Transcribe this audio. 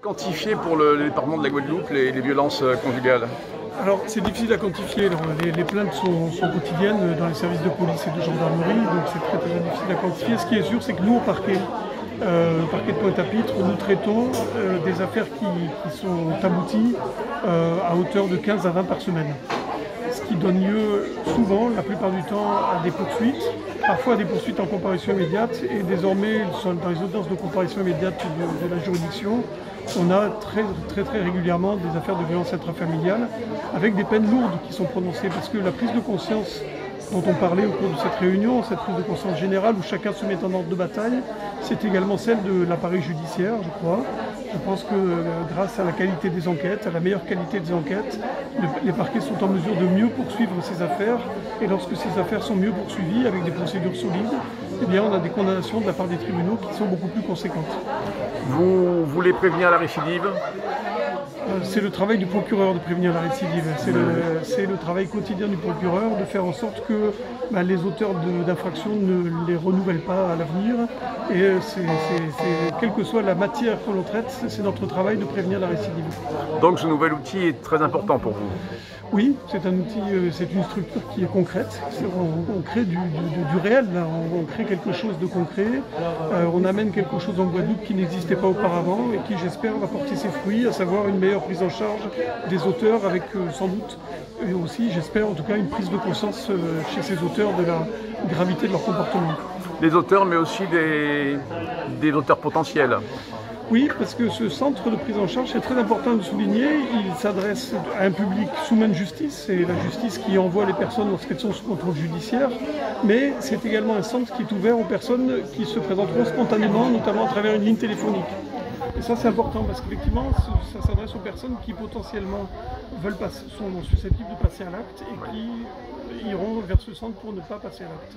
quantifier pour le département de la Guadeloupe les violences conjugales? Alors c'est difficile à quantifier, les plaintes sont quotidiennes dans les services de police et de gendarmerie, donc c'est très difficile à quantifier. Ce qui est sûr, c'est que nous au parquet de Pointe-à-Pitre, nous traitons des affaires qui sont abouties à hauteur de 15 à 20 par semaine. Ce qui donne lieu souvent, la plupart du temps, à des poursuites, parfois à des poursuites en comparution immédiate, et désormais dans les audiences de comparution immédiate de la juridiction, on a très régulièrement des affaires de violence intrafamiliale avec des peines lourdes qui sont prononcées, parce que la prise de conscience dont on parlait au cours de cette réunion, cette prise de conscience générale où chacun se met en ordre de bataille, c'est également celle de l'appareil judiciaire, je crois. Je pense que grâce à la qualité des enquêtes, à la meilleure qualité des enquêtes, les parquets sont en mesure de mieux poursuivre ces affaires. Et lorsque ces affaires sont mieux poursuivies, avec des procédures solides, eh bien on a des condamnations de la part des tribunaux qui sont beaucoup plus conséquentes. Vous voulez prévenir la récidive? C'est le travail du procureur de prévenir la récidive. C'est le travail quotidien du procureur de faire en sorte que les auteurs d'infractions ne les renouvellent pas à l'avenir. Et quelle que soit la matière que l'on traite, c'est notre travail de prévenir la récidive. Donc ce nouvel outil est très important pour vous? Oui, c'est un outil, c'est une structure qui est concrète. On crée du réel, là. On crée quelque chose de concret. On amène quelque chose en Guadeloupe qui n'existait pas auparavant et qui, j'espère, va porter ses fruits, à savoir une meilleure prise en charge des auteurs avec sans doute, et aussi, j'espère en tout cas, une prise de conscience chez ces auteurs de la gravité de leur comportement. Les auteurs, mais aussi des auteurs potentiels. Oui, parce que ce centre de prise en charge, c'est très important de souligner, il s'adresse à un public sous main de justice, c'est la justice qui envoie les personnes lorsqu'elles sont sous contrôle judiciaire, mais c'est également un centre qui est ouvert aux personnes qui se présenteront spontanément, notamment à travers une ligne téléphonique. Et ça c'est important parce qu'effectivement, ça s'adresse aux personnes qui potentiellement sont susceptibles de passer à l'acte et qui iront vers ce centre pour ne pas passer à l'acte.